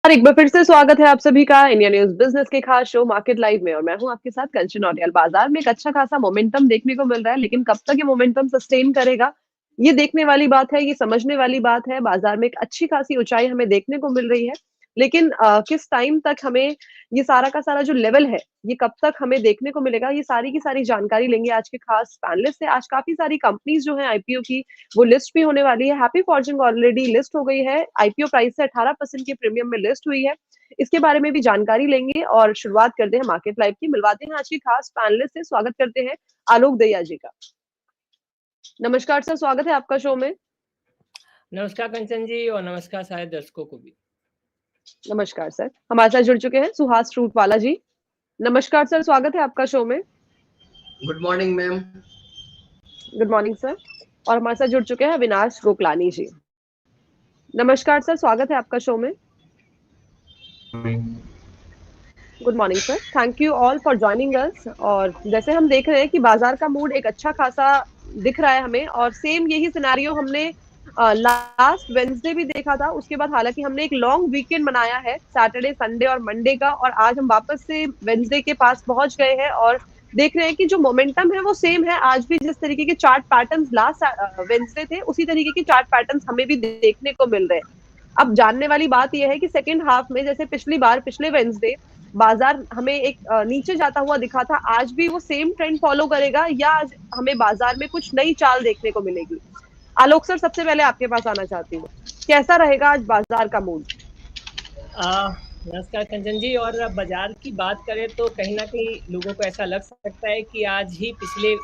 और एक बार फिर से स्वागत है आप सभी का इंडिया न्यूज बिजनेस के खास शो मार्केट लाइव में। और मैं हूं आपके साथ कंचन नौटियाल। बाजार में एक अच्छा खासा मोमेंटम देखने को मिल रहा है, लेकिन कब तक ये मोमेंटम सस्टेन करेगा, ये देखने वाली बात है, ये समझने वाली बात है। बाजार में एक अच्छी खासी ऊंचाई हमें देखने को मिल रही है, लेकिन किस टाइम तक हमें ये सारा का सारा जो लेवल है, ये कब तक हमें देखने को मिलेगा, ये सारी की सारी जानकारी लेंगे आज के खास पैनलिस्ट से। आज काफी सारी कंपनीज जो है आईपीओ की, वो लिस्ट भी होने वाली है। हैप्पी फॉर्च्यून ऑलरेडी लिस्ट हो गई है, आईपीओ प्राइस से 18% के प्रीमियम में लिस्ट हुई है। इसके बारे में भी जानकारी लेंगे और शुरुआत करते हैं मार्केट लाइव की। मिलवाते हैं आज की खास पैनलिस्ट से। स्वागत करते हैं आलोक दहिया जी का। नमस्कार सर, स्वागत है आपका शो में। नमस्कार कंचन जी, और नमस्कार सारे दर्शकों को भी। नमस्कार सर। हमारे साथ जुड़ चुके हैं सुहास फ्रूट वाला जी। नमस्कार सर, स्वागत है आपका शो में। Good morning ma'am. Good morning sir. और हमारे साथ जुड़ चुके हैं अविनाश गोकलानी जी। नमस्कार सर, स्वागत है आपका शो में। Good morning sir, thank you all for joining us. और जैसे हम देख रहे हैं कि बाजार का मूड एक अच्छा खासा दिख रहा है हमें, और सेम यही सिनेरियो हमने लास्ट वेंसडे भी देखा था। उसके बाद हालांकि हमने एक लॉन्ग वीकेंड मनाया है, सैटरडे संडे और मंडे का, और आज हम वापस से वेंसडे के पास पहुंच गए हैं और देख रहे हैं कि जो मोमेंटम है वो सेम है। आज भी जिस तरीके के चार्ट पैटर्न्स लास्ट वेंसडे थे, उसी तरीके के चार्ट पैटर्न्स हमें भी देखने को मिल रहे हैं। अब जानने वाली बात यह है कि सेकेंड हाफ में, जैसे पिछली बार पिछले वेंसडे बाजार हमें एक नीचे जाता हुआ दिखा था, आज भी वो सेम ट्रेंड फॉलो करेगा या आज हमें बाजार में कुछ नई चाल देखने को मिलेगी? आलोक सर, सबसे पहले आपके पास आना चाहती हूँ, कैसा रहेगा आज बाजार का मूड? नमस्कार कंचन जी। और बाजार की बात करें तो कहीं ना कहीं लोगों को ऐसा लग सकता है कि आज ही पिछले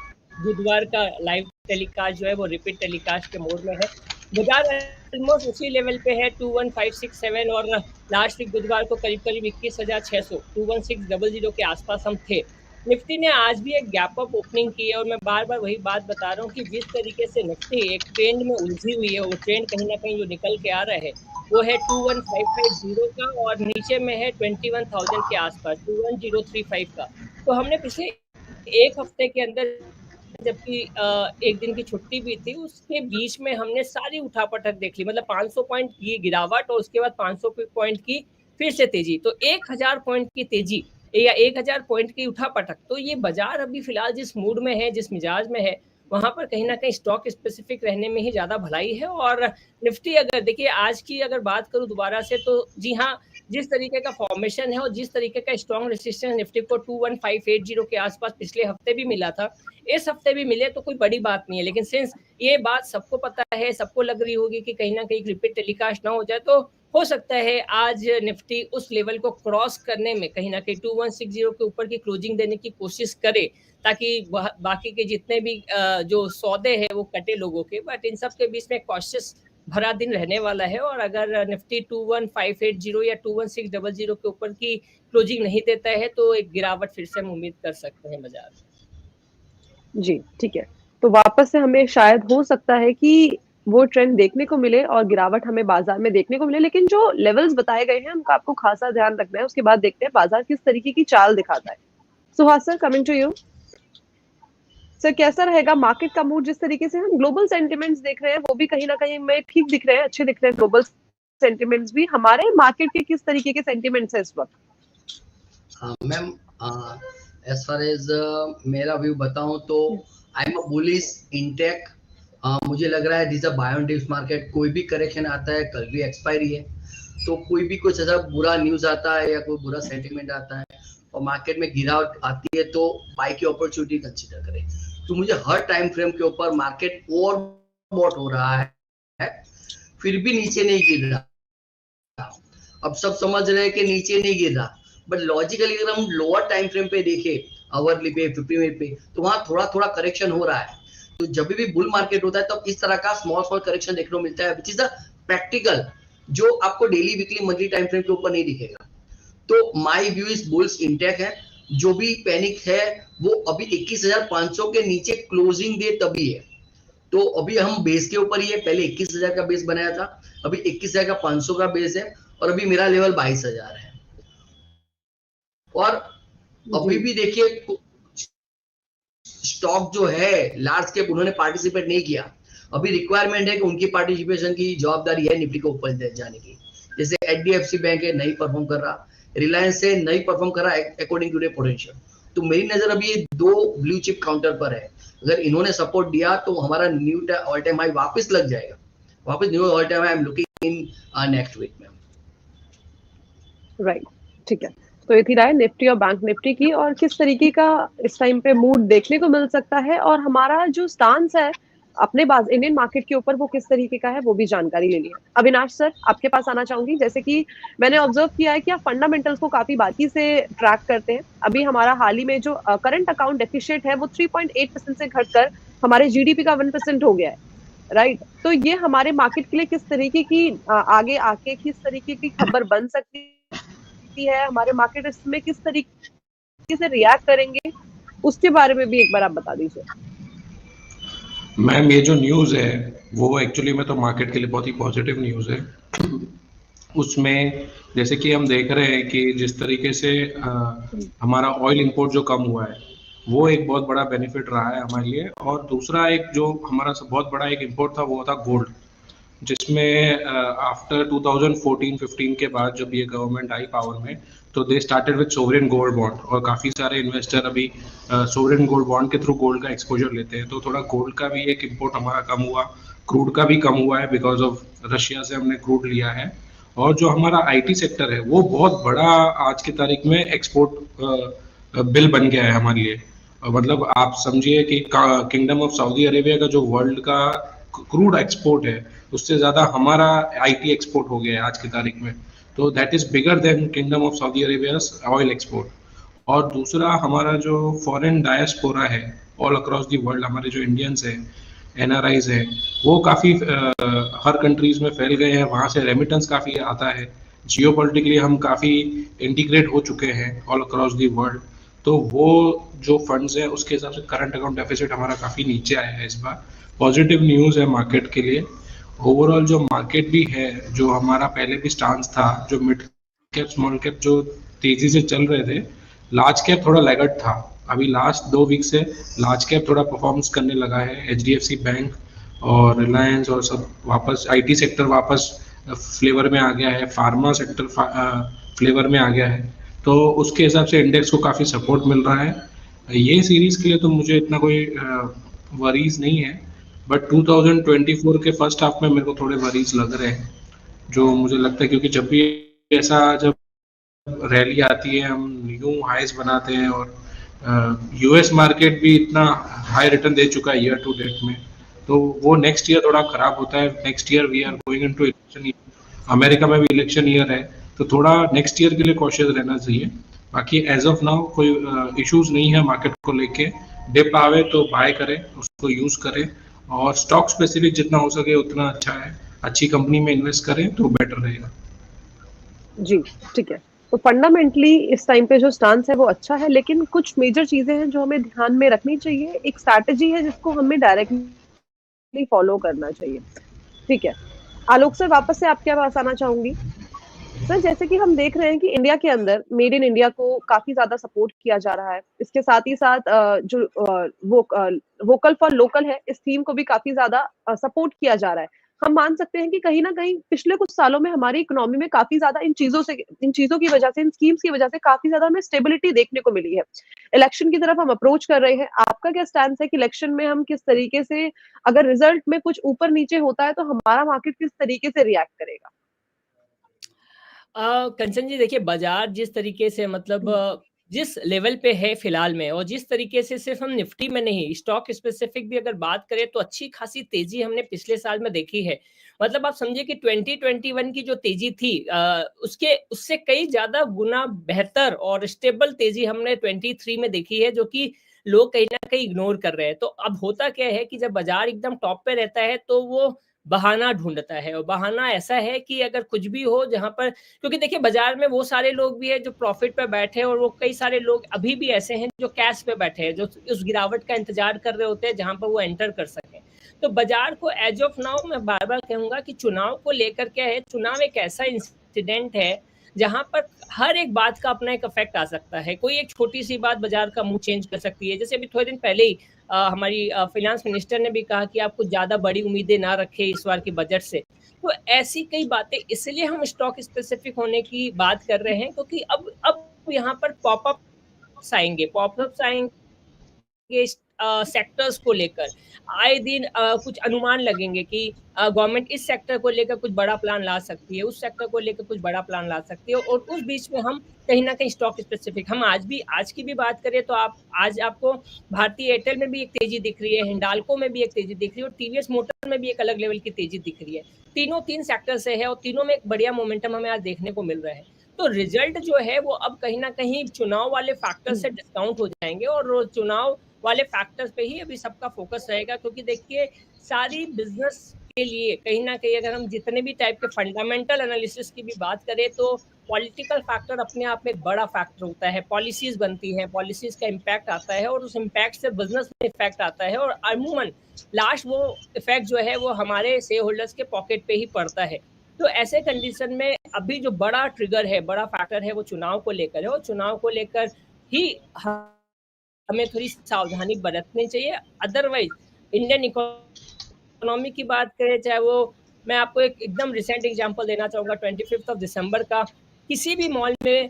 बुधवार का लाइव टेलीकास्ट जो है वो रिपीट टेलीकास्ट के मोड में है। बाजार ऑलमोस्ट उसी लेवल पे है 21567, और लास्ट वीक बुधवार को करीब करीब 21,600 21600 के आसपास हम थे। निफ्टी ने आज भी एक गैप अप ओपनिंग की है, और मैं बार बार वही बात बता रहा हूँ कि जिस तरीके से निफ्टी एक ट्रेंड में उलझी हुई है, वो ट्रेंड कहीं ना कहीं जो निकल के आ रहा है वो है 21550 का, और नीचे में है 21,000 के आसपास 21035 का। तो हमने पिछले एक हफ्ते के अंदर, जबकि एक दिन की छुट्टी भी थी, उसके बीच में हमने सारी उठापटक देख ली। मतलब 500 पॉइंट की गिरावट और उसके बाद 500 पॉइंट की फिर से तेजी, तो 1000 पॉइंट की तेजी या 1000 पॉइंट की उठापटक। तो ये बाजार अभी फिलहाल जिस मूड में है, जिस मिजाज में है, वहां पर कहीं ना कहीं स्टॉक स्पेसिफिक रहने में ही ज्यादा भलाई है। और निफ्टी अगर देखिए आज की अगर बात करूं दोबारा से, तो जी हाँ, जिस तरीके का फॉर्मेशन है और जिस तरीके का स्ट्रॉन्ग रेसिस्टेंस निफ्टी को 21580 के आसपास पिछले हफ्ते भी मिला था, इस हफ्ते भी मिले तो कोई बड़ी बात नहीं है। लेकिन सिंस ये बात सबको पता है, सबको लग रही होगी कि कहीं ना कहीं रिपीट टेलीकास्ट ना हो जाए, तो हो सकता है आज निफ्टी उस लेवल को क्रॉस करने में कहीं ना कहीं 2160 के ऊपर की क्लोजिंग देने की कोशिश करे, ताकि बाकी के जितने भी जो सौदे हैं वो कटे लोगों के। बट इन सब के बीच में कॉशियस भरा दिन रहने वाला है, और अगर निफ्टी 21580 या 21600 के ऊपर की क्लोजिंग नहीं देता है तो एक गिरावट फिर से हम उम्मीद कर सकते हैं बाजार में। जी ठीक है, तो वापस से हमें शायद हो सकता है कि वो ट्रेंड देखने को मिले और गिरावट हमें बाजार में देखने को मिले, लेकिन जो लेवल्स बताए गए हैं उनका आपको खासा ध्यान रखना है। उसके बाद देखते हैं बाजार किस तरीके की चाल दिखाता है। Suhas sir, coming to you. Sir, कैसा रहेगा मार्केट का मूड? जिस तरीके से हम ग्लोबल सेंटिमेंट्स देख रहे हैं वो भी कहीं ना कहीं में ठीक दिख रहे हैं, अच्छे दिख रहे हैं ग्लोबल सेंटिमेंट्स भी। हमारे मार्केट के किस तरीके के सेंटिमेंट्स है इस वक्त? मैम, एज फार एज मेरा व्यू बताऊं तो I am a bullish intake. मुझे लग रहा है this a buy on dips market. कोई भी करेक्शन आता है, कल भी एक्सपायरी है, तो कोई भी कुछ ऐसा बुरा न्यूज आता है या कोई बुरा सेंटिमेंट आता है और मार्केट में गिरावट आती है, तो बाय की अपॉर्चुनिटी कंसीडर करें। तो मुझे हर टाइम फ्रेम के ऊपर मार्केट ओवरबॉट हो रहा है, फिर भी नीचे नहीं गिर रहा। अब सब समझ रहे हैं कि नीचे नहीं गिर रहा, बट लॉजिकली अगर हम लोअर टाइम फ्रेम पे देखें, आवरली पे, 50 मिनट पे, तो वहां थोड़ा थोड़ा करेक्शन हो रहा है। तो जब भी बुल मार्केट होता है तो इस तरह का स्मॉल स्मॉल करेक्शन देखने को मिलता है, विच इज द प्रैक्टिकल, जो आपको daily weekly monthly time frame के ऊपर नहीं दिखेगा। तो my view is bulls intake है। जो भी पैनिक है वो अभी 21,500 के नीचे क्लोजिंग दे तभी है। तो अभी हम बेस के ऊपर ही है, पहले 21,000 का बेस बनाया था, अभी 21,500 का बेस है, और अभी मेरा लेवल 22,000 है। और अभी भी देखिए स्टॉक जो है लार्ज कैप, उन्होंने पार्टिसिपेट नहीं किया। अभी रिक्वायरमेंट है कि उनकी पार्टिसिपेशन की जवाबदारी है निफ्टी को ऊपर जाने की। जैसे HDFC बैंक है नहीं परफॉर्म कर रहा, रिलायंस से नहीं परफॉर्म कर रहा अकॉर्डिंग टू देयर पोटेंशियल। तो मेरी नजर अभी ये दो ब्लू चिप काउंटर पर है, अगर इन्होंने सपोर्ट दिया तो हमारा न्यू ऑल टाइम हाई वापस लग जाएगा, वापस new all time high I am looking in next week में। राइट, ठीक है। तो ये थी राय निफ्टी और बैंक निफ्टी की, और किस तरीके का इस टाइम पे मूड देखने को मिल सकता है, और हमारा जो स्टांस है अपने इंडियन मार्केट के ऊपर वो किस तरीके का है, वो भी जानकारी लेनी है। अविनाश सर, आपके पास आना चाहूंगी। जैसे कि मैंने ऑब्जर्व किया है कि आप फंडामेंटल्स को काफी बारीकी से ट्रैक करते हैं। अभी हमारा हाल ही में जो करंट अकाउंट डेफिसिट है वो 3.8% से घटकर हमारे जीडीपी का 1% हो गया है, राइट। तो ये हमारे मार्केट के लिए किस तरीके की आगे आके किस तरीके की खबर बन सकती है, हमारे मार्केट इसमें किस तरीके से रिएक्ट करेंगे, उसके बारे में भी एक बार आप बता दीजिए। मैम, ये जो न्यूज़ है वो एक्चुअली में तो मार्केट के लिए बहुत ही पॉजिटिव न्यूज़ है। उसमें जैसे कि हम देख रहे हैं कि जिस तरीके से हमारा ऑयल इंपोर्ट जो कम हुआ है वो एक बहुत बड़ा बेनिफिट रहा है हमारे लिए। और दूसरा एक जो हमारा बहुत बड़ा एक इंपोर्ट था वो था गोल्ड, जिसमें आफ्टर 2014-15 के बाद जब ये गवर्नमेंट आई पावर में तो they started with sovereign gold bond, और काफ़ी सारे इन्वेस्टर अभी सोवरेन गोल्ड बॉन्ड के थ्रू गोल्ड का एक्सपोजर लेते हैं। तो थोड़ा गोल्ड का भी एक इंपोर्ट हमारा कम हुआ, क्रूड का भी कम हुआ है बिकॉज ऑफ रशिया से हमने क्रूड लिया है। और जो हमारा आईटी सेक्टर है वो बहुत बड़ा आज की तारीख में एक्सपोर्ट बिल बन गया है हमारे लिए। मतलब आप समझिए कि किंगडम ऑफ सऊदी अरेबिया का जो वर्ल्ड का क्रूड एक्सपोर्ट है उससे ज़्यादा हमारा आईटी एक्सपोर्ट हो गया है आज की तारीख में। तो that is bigger than kingdom of Saudi Arabia's oil export. और दूसरा हमारा जो फॉरेन डायस्पोरा है ऑल अक्रॉस दी वर्ल्ड, हमारे जो इंडियंस हैं, एनआरआईज है, वो काफ़ी हर कंट्रीज़ में फैल गए हैं, वहाँ से रेमिटेंस काफ़ी आता है। जियोपॉलिटिकली हम काफ़ी इंटीग्रेट हो चुके हैं ऑल अक्रॉस दी वर्ल्ड। तो वो जो फंड्स है उसके हिसाब से करंट अकाउंट डेफिसिट हमारा काफ़ी नीचे आया है इस बार। पॉजिटिव न्यूज़ है मार्केट के लिए। ओवरऑल जो मार्केट भी है, जो हमारा पहले भी स्टांस था, जो मिड कैप स्मॉल कैप जो तेज़ी से चल रहे थे, लार्ज कैप थोड़ा लैगर्ड था। अभी लास्ट 2 वीक से लार्ज कैप थोड़ा परफॉर्मेंस करने लगा है। HDFC बैंक और रिलायंस और सब वापस, आईटी सेक्टर वापस फ्लेवर में आ गया है, फार्मा सेक्टर फ्लेवर में आ गया है। तो उसके हिसाब से इंडेक्स को काफ़ी सपोर्ट मिल रहा है। ये सीरीज़ के लिए तो मुझे इतना कोई वरीज नहीं है, बट 2024 के फर्स्ट हाफ में मेरे को थोड़े वरीज लग रहे हैं, जो मुझे लगता है क्योंकि जब भी ऐसा जब रैली आती है हम न्यू हाइज बनाते हैं, और यूएस मार्केट भी इतना हाई रिटर्न दे चुका है ईयर टू डेट में, तो वो नेक्स्ट ईयर थोड़ा खराब होता है। Next year we are going into election year, America में भी इलेक्शन ईयर है, तो थोड़ा नेक्स्ट ईयर के लिए कॉशियस रहना चाहिए। बाकी एज ऑफ नाउ कोई इश्यूज नहीं है मार्केट को लेके। डिप आवे तो बाय करें, उसको यूज करें, और स्टॉक स्पेसिफिक जितना हो सके उतना अच्छा है। अच्छी कंपनी में इन्वेस्ट करें तो बेटर रहेगा। जी, ठीक है। तो फंडामेंटली इस टाइम पे जो स्टांस है वो अच्छा है, लेकिन कुछ मेजर चीजें हैं जो हमें ध्यान में रखनी चाहिए। एक स्ट्रैटेजी है जिसको हमें डायरेक्टली फॉलो करना चाहिए। ठीक है, आलोक सर, वापस से आपके पास आना चाहूंगी। सर, जैसे कि हम देख रहे हैं कि इंडिया के अंदर मेड इन इंडिया को काफी ज्यादा सपोर्ट किया जा रहा है। इसके साथ ही साथ जो वोकल फॉर लोकल है, इस थीम को भी काफी ज्यादा सपोर्ट किया जा रहा है। हम मान सकते हैं कि कहीं ना कहीं पिछले कुछ सालों में हमारी इकोनॉमी में काफी ज्यादा इन चीजों की वजह से, इन स्कीम्स की वजह से काफी ज्यादा हमें स्टेबिलिटी देखने को मिली है। इलेक्शन की तरफ हम अप्रोच कर रहे हैं। आपका क्या स्टैंड है कि इलेक्शन में हम किस तरीके से, अगर रिजल्ट में कुछ ऊपर नीचे होता है तो हमारा मार्केट किस तरीके से रिएक्ट करेगा? कंचन जी, देखिए बाजार जिस तरीके से मतलब जिस लेवल पे है फिलहाल में, और जिस तरीके से सिर्फ हम निफ्टी में नहीं, स्टॉक स्पेसिफिक भी अगर बात करें तो अच्छी खासी तेजी हमने पिछले साल में देखी है। मतलब आप समझिए कि 2021 की जो तेजी थी उससे कई ज्यादा गुना बेहतर और स्टेबल तेजी हमने 23 में देखी है, जो कि लोग कहीं ना कहीं इग्नोर कर रहे हैं। तो अब होता क्या है कि जब बाजार एकदम टॉप पे रहता है तो वो बहाना ढूंढता है, और बहाना ऐसा है कि अगर कुछ भी हो जहां पर, क्योंकि देखिए बाजार में वो सारे लोग भी है जो प्रॉफिट पे बैठे हैं, और वो कई सारे लोग अभी भी ऐसे हैं जो कैश पे बैठे हैं, जो उस गिरावट का इंतजार कर रहे होते हैं जहां पर वो एंटर कर सकें। तो बाजार को एज ऑफ नाउ मैं बार बार कहूंगा कि चुनाव को लेकर क्या है, चुनाव एक ऐसा इंसिडेंट है जहां पर हर एक बात का अपना एक इफेक्ट आ सकता है। कोई एक छोटी सी बात बाजार का मुंह चेंज कर सकती है। जैसे अभी थोड़े दिन पहले ही हमारी फाइनेंस मिनिस्टर ने भी कहा कि आप कुछ ज़्यादा बड़ी उम्मीदें ना रखें इस बार के बजट से। तो ऐसी कई बातें, इसलिए हम स्टॉक स्पेसिफिक होने की बात कर रहे हैं, क्योंकि अब यहाँ पर पॉपअप्स आएंगे सेक्टर्स को लेकर। आए दिन कुछ अनुमान लगेंगे कि गवर्नमेंट इस सेक्टर को लेकर कुछ बड़ा प्लान ला सकती है, उस सेक्टर को लेकर कुछ बड़ा प्लान ला सकती है, और उस बीच में हम कहीं न कहीं स्टॉक स्पेसिफिक, हम आज की भी बात करें तो आज आपको भारतीय एयरटेल में भी एक तेजी दिख रही है, हिंडाल्को में भी एक तेजी दिख रही है, और टीवीएस मोटर में भी एक अलग लेवल की तेजी दिख रही है। तीनों 3 सेक्टर से है और तीनों में एक बढ़िया मोमेंटम हमें आज देखने को मिल रहा है। तो रिजल्ट जो है वो अब कहीं न कहीं चुनाव वाले फैक्टर से डिस्काउंट हो जाएँगे, और चुनाव वाले फैक्टर्स पे ही अभी सबका फोकस रहेगा, क्योंकि देखिए सारी बिजनेस के लिए कहीं ना कहीं अगर हम जितने भी टाइप के फंडामेंटल एनालिसिस की भी बात करें तो पॉलिटिकल फैक्टर अपने आप में एक बड़ा फैक्टर होता है। पॉलिसीज बनती हैं, पॉलिसीज का इम्पैक्ट आता है और उस इम्पैक्ट से बिजनेस में इफेक्ट आता है, और अमूमन लास्ट वो इफेक्ट जो है वो हमारे शेयर होल्डर्स के पॉकेट पे ही पड़ता है। तो ऐसे कंडीशन में अभी जो बड़ा ट्रिगर है, बड़ा फैक्टर है, वो चुनाव को लेकर है, और चुनाव को लेकर ही हमें थोड़ी सावधानी बरतनी चाहिए। अदरवाइज इंडियन इकोनॉमी की बात करें, चाहे वो, मैं आपको एक एकदम रिसेंट एग्जांपल देना चाहूँगा 25 दिसंबर का। किसी भी मॉल में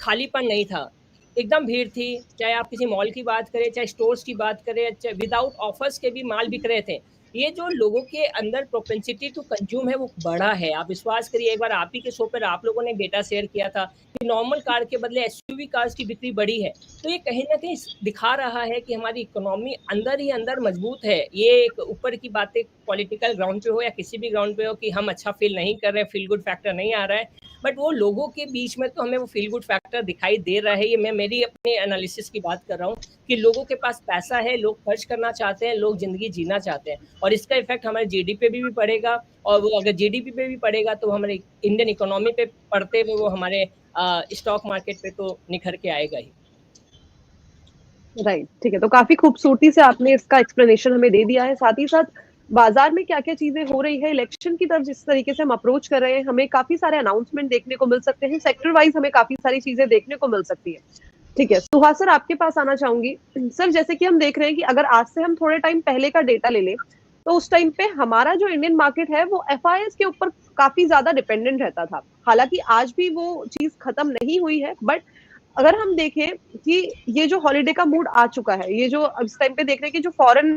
खालीपन नहीं था, एकदम भीड़ थी। चाहे आप किसी मॉल की बात करें, चाहे स्टोर्स की बात करें, चाहे विदाउट ऑफर्स के भी माल बिक रहे थे। ये जो लोगों के अंदर प्रोपेंसिटी टू कंज्यूम है वो बढ़ा है। आप विश्वास करिए, एक बार आप ही के शो पर आप लोगों ने डेटा शेयर किया था कि नॉर्मल कार के बदले एसयूवी कार्स की बिक्री बढ़ी है। तो ये कहीं ना कहीं दिखा रहा है कि हमारी इकोनॉमी अंदर ही अंदर मजबूत है। ये एक ऊपर की बातें पॉलिटिकल ग्राउंड पे हो या किसी भी ग्राउंड पे हो कि हम अच्छा फील नहीं कर रहे, फील गुड फैक्टर नहीं आ रहा है, बट वो लोगों के बीच में तो हमें वो फील गुड फैक्टर दिखाई दे रहा है। ये मैं मेरी अपने एनालिसिस की बात कर रहा हूँ कि लोगों के पास पैसा है, लोग खर्च करना चाहते हैं, लोग जिंदगी जीना चाहते हैं, और इसका इफेक्ट हमारे जीडीपी पे भी पड़ेगा, और वो अगर जीडीपी पे भी पड़ेगा तो हमारे इंडियन इकोनॉमी पे पड़ते हुए वो हमारे स्टॉक मार्केट पे तो निखर के आएगा ही। राइट, ठीक है। तो काफी खूबसूरती से आपने इसका एक्सप्लेनेशन हमें दे दिया है। साथ ही साथ बाजार में क्या क्या चीजें हो रही है, इलेक्शन की तरफ जिस तरीके से हम अप्रोच कर रहे हैं, हमें काफी सारे अनाउंसमेंट देखने को मिल सकते हैं, सेक्टर वाइज हमें काफी सारी चीजें देखने को मिल सकती है। ठीक है, सुहास सर आपके पास आना चाहूंगी। सर जैसे कि हम देख रहे हैं कि अगर आज से हम थोड़े टाइम पहले का डेटा ले लें तो उस टाइम पे हमारा जो इंडियन मार्केट है वो एफआईएस के ऊपर काफी ज्यादा डिपेंडेंट रहता था। हालांकि आज भी वो चीज खत्म नहीं हुई है, बट अगर हम देखें कि ये जो हॉलिडे का मूड आ चुका है, ये जो इस टाइम पे देख रहे हैं कि जो फॉरेन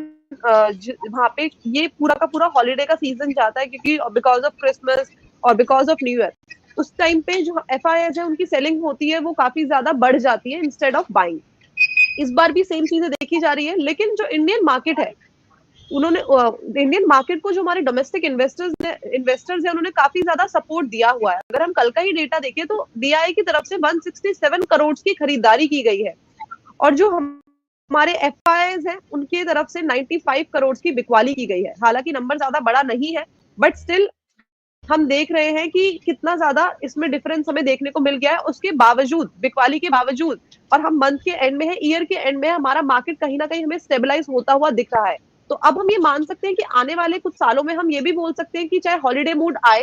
वहां पे ये पूरा का पूरा हॉलिडे का सीजन जाता है, क्योंकि बिकॉज ऑफ क्रिसमस और बिकॉज ऑफ न्यू ईयर, उस टाइम पे जो एफआईआई है उनकी सेलिंग होती है वो काफी ज्यादा बढ़ जाती है इंस्टेड ऑफ बाइंग। इस बार भी सेम चीजें देखी जा रही है, लेकिन जो इंडियन मार्केट है उन्होंने इंडियन मार्केट को जो हमारे डोमेस्टिक इन्वेस्टर्स हैं उन्होंने काफी ज्यादा सपोर्ट दिया हुआ है। अगर हम कल का ही डेटा देखें तो डीआई की तरफ से 167 करोड़ की खरीदारी की गई है, और जो हमारे एफआईआईज हैं उनकी तरफ से 95 करोड़ की बिकवाली की गई है। हालांकि नंबर ज्यादा बड़ा नहीं है, बट स्टिल हम देख रहे हैं कि कितना ज्यादा इसमें डिफरेंस हमें देखने को मिल गया है। उसके बावजूद, बिकवाली के बावजूद, और हम मंथ के एंड में है, ईयर के एंड में, हमारा मार्केट कहीं ना कहीं हमें स्टेबलाइज होता हुआ दिख रहा है। तो अब हम ये मान सकते हैं कि आने वाले कुछ सालों में हम ये भी बोल सकते हैं कि चाहे हॉलिडे मूड आए,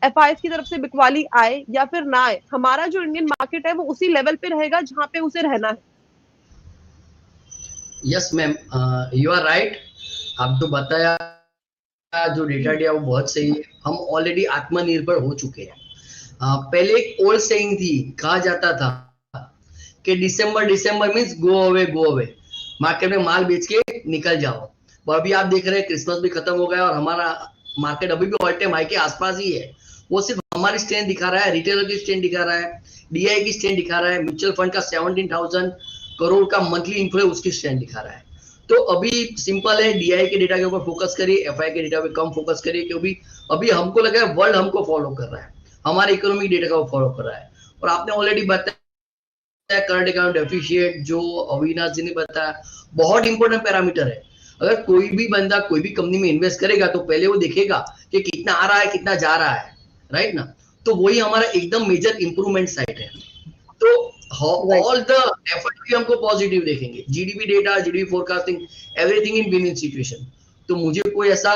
एफआईआई की तरफ से बिकवाली आए या फिर ना आए, हमारा जो इंडियन मार्केट है वो उसी लेवल पे रहेगा जहां पे उसे रहना है। Yes ma'am, you are right. आप तो बताया, जो डेटा दिया वो बहुत सही है। हम ऑलरेडी आत्मनिर्भर हो चुके हैं। पहले एक ओल्ड सेइंग थी, कहा जाता था कि दिसंबर मींस गो अवे, मार्केट में माल बेच के निकल जाओ। और अभी आप देख रहे हैं क्रिसमस भी खत्म हो गया और हमारा मार्केट अभी भी ऑल टाइम हाई के आसपास ही है। वो सिर्फ हमारी स्ट्रेंथ दिखा रहा है, रिटेलर की स्ट्रेंथ दिखा रहा है, डीआई की स्ट्रेंथ दिखा रहा है, म्यूचुअल फंड का 17,000 करोड़ का मंथली इन्फ्लो उसकी स्ट्रेंथ दिखा रहा है। तो अभी सिंपल है, डीआई के डेटा के ऊपर फोकस करिए, एफआई के डेटा पे कम फोकस करिए, क्योंकि अभी हमको लगा है वर्ल्ड हमको फॉलो कर रहा है, हमारे इकोनॉमिक डेटा का वो फॉलो कर रहा है। और आपने ऑलरेडी बताया करंट अकाउंट डेफिशिएट, जो अविनाश जी ने बताया, बहुत इंपॉर्टेंट पैरामीटर है। अगर कोई भी बंदा कोई भी कंपनी में इन्वेस्ट करेगा तो पहले वो देखेगा कि कितना आ रहा है, कितना जा रहा है, राइट ना। तो वही हमारा एकदम मेजर इंप्रूवमेंट साइड है। तो ऑल द एफर्ट भी हमको पॉजिटिव देखेंगे, GDP data, GDP forecasting, everything in win situation. तो मुझे कोई ऐसा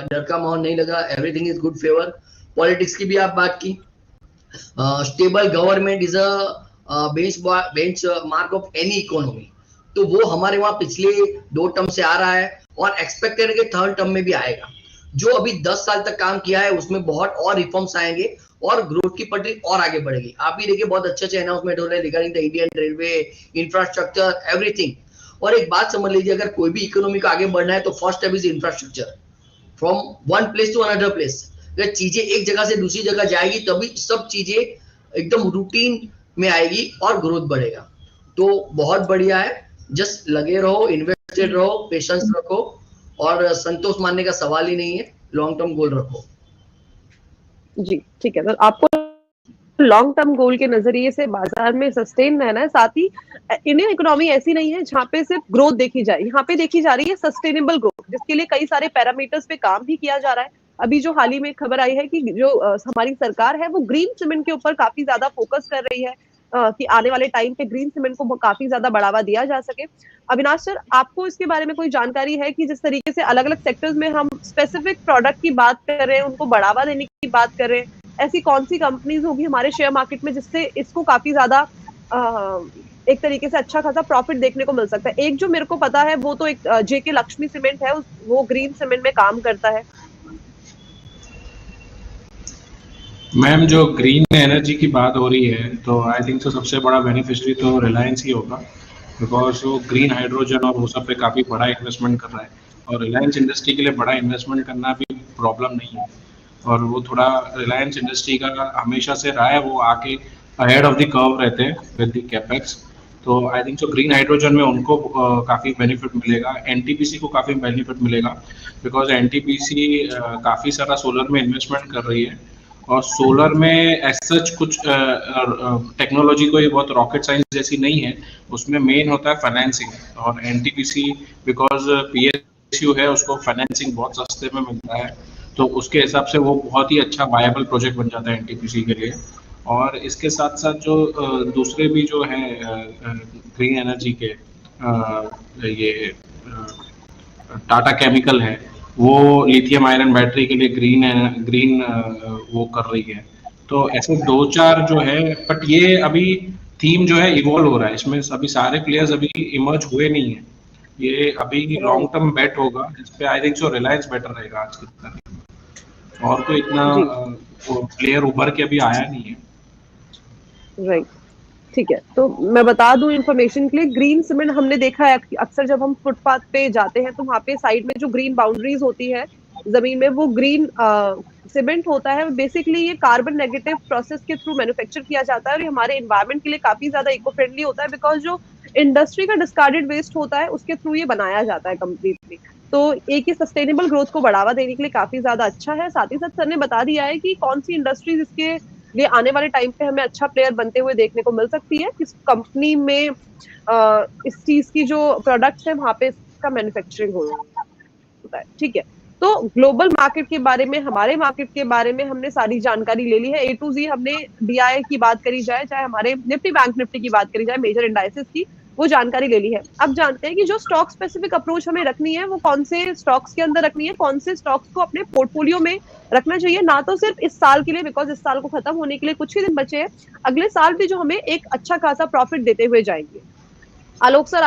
डर का माहौल नहीं लगा, everything is good favour. Politics की भी आप बात की, stable government is a bench mark of any economy. तो वो हमारे वहां पिछले 2 टर्म से आ रहा है और एक्सपेक्टेड है कि 3rd टर्म में भी आएगा। जो अभी 10 साल तक काम किया है उसमें बहुत और रिफॉर्म्स आएंगे और ग्रोथ की पटरी और आगे बढ़ेगी। आप भी देखिए बहुत अच्छे अनाउंसमेंट हो रहे हैं regarding the Indian railway, infrastructure, everything. और एक बात समझ लीजिए, अगर कोई भी इकोनॉमी को आगे बढ़ना है तो first step is infrastructure, from one place to another place. अगर चीजें एक जगह से दूसरी जगह जाएगी तभी सब चीजें एकदम रूटीन में आएगी और ग्रोथ बढ़ेगा। तो बहुत बढ़िया है, जस्ट लगे रहो, इन्वेस्टेड रहो, पेशेंस रखो और संतोष मानने का सवाल ही नहीं है, लॉन्ग टर्म गोल रखो। जी ठीक है, तो आपको लॉन्ग टर्म गोल के नजरिए से बाजार में सस्टेन रहना है। साथ ही इंडियन इकोनॉमी ऐसी नहीं है जहाँ पे सिर्फ ग्रोथ देखी जाए, यहाँ पे देखी जा रही है सस्टेनेबल ग्रोथ, जिसके लिए कई सारे पैरामीटर्स पे काम भी किया जा रहा है। अभी जो हाल ही में खबर आई है कि जो हमारी सरकार है वो ग्रीन सीमेंट के ऊपर काफी ज्यादा फोकस कर रही है कि आने वाले टाइम पे ग्रीन सीमेंट को काफी ज्यादा बढ़ावा दिया जा सके। अविनाश सर, आपको इसके बारे में कोई जानकारी है कि जिस तरीके से अलग अलग सेक्टर्स में हम स्पेसिफिक प्रोडक्ट की बात कर रहे हैं, उनको बढ़ावा देने की बात कर रहे हैं, ऐसी कौन सी कंपनीज होगी हमारे शेयर मार्केट में जिससे इसको काफी ज्यादा एक तरीके से अच्छा खासा प्रॉफिट देखने को मिल सकता है? एक जो मेरे को पता है वो तो एक जेके लक्ष्मी सीमेंट है, वो ग्रीन सीमेंट में काम करता है। मैम, जो ग्रीन एनर्जी की बात हो रही है तो आई थिंक तो सबसे बड़ा बेनिफिशियरी तो रिलायंस ही होगा, बिकॉज वो ग्रीन हाइड्रोजन और वो सब पे काफ़ी बड़ा इन्वेस्टमेंट कर रहा है और रिलायंस इंडस्ट्री के लिए बड़ा इन्वेस्टमेंट करना भी प्रॉब्लम नहीं है। और वो थोड़ा रिलायंस इंडस्ट्री का हमेशा से रहा है, वो आके अहेड ऑफ द कर्व रहते हैं विद द कैपेक्स। तो I think so green hydrogen में उनको काफ़ी बेनिफिट मिलेगा, एनटीपीसी को काफ़ी बेनिफिट मिलेगा, बिकॉज एनटीपीसी काफ़ी सारा सोलर में इन्वेस्टमेंट कर रही है और सोलर में एज सच कुछ टेक्नोलॉजी कोई बहुत रॉकेट साइंस जैसी नहीं है, उसमें मेन होता है फाइनेंसिंग। और एनटीपीसी बिकॉज पीएसयू है, उसको फाइनेंसिंग बहुत सस्ते में मिलता है, तो उसके हिसाब से वो बहुत ही अच्छा वायबल प्रोजेक्ट बन जाता है एनटीपीसी के लिए। और इसके साथ साथ जो दूसरे भी जो है ग्रीन एनर्जी के ये टाटा केमिकल है, वो लिथियम आयरन बैटरी के लिए ग्रीन वो कर रही है। तो ऐसे 2-4 जो है, बट ये अभी थीम जो है इवॉल्व हो रहा है, इसमें अभी सारे प्लेयर्स अभी इमर्ज हुए नहीं है, ये अभी लॉन्ग टर्म बेट होगा जिसपे आई थिंक सो रिलायंस बेटर रहेगा आज की तारीख में, और कोई इतना प्लेयर उभर के अभी आया नहीं है। राइट, ठीक है, तो मैं बता दूं इन्फॉर्मेशन के लिए, ग्रीन सीमेंट हमने देखा है अक्सर जब हम फुटपाथ पे जाते हैं तो वहाँ पे साइड में जो ग्रीन बाउंड्रीज होती है जमीन में, वो ग्रीन सीमेंट होता है। बेसिकली ये कार्बन नेगेटिव प्रोसेस के थ्रू मैन्युफैक्चर किया जाता है और ये हमारे एनवायरनमेंट के लिए काफी ज्यादा इको फ्रेंडली होता है, बिकॉज जो इंडस्ट्री का डिस्कार्डेड वेस्ट होता है उसके थ्रू ये बनाया जाता है कंप्लीटली। तो एक ही सस्टेनेबल ग्रोथ को बढ़ावा देने के लिए काफी ज्यादा अच्छा है। साथ ही साथ सर ने बता दिया है कि कौन सी इंडस्ट्रीज इसके लिए आने वाले टाइम पे हमें अच्छा प्लेयर बनते हुए देखने को मिल सकती है, किस कंपनी में इस चीज की जो प्रोडक्ट्स है वहां पे इसका मैन्युफैक्चरिंग होता है। ठीक है, तो ग्लोबल मार्केट के बारे में, हमारे मार्केट के बारे में हमने सारी जानकारी ले ली है, A to Z। हमने DI की बात करी जाए, चाहे हमारे निफ्टी बैंक निफ्टी की बात करी जाए, मेजर इंडाइसेस की, वो जानकारी ले ली है। अब जानते हैं कि जो स्टॉक स्पेसिफिक अप्रोच हमें रखनी है वो कौन से स्टॉक्स के अंदर रखनी है, कौन से स्टॉक्स को अपने पोर्टफोलियो में रखना चाहिए, ना तो सिर्फ इस साल के लिए, बिकॉज इस साल को खत्म होने के लिए कुछ ही दिन बचे हैं, अगले साल भी जो हमें एक अच्छा खासा प्रॉफिट देते हुए जाएंगे। आलोक सर,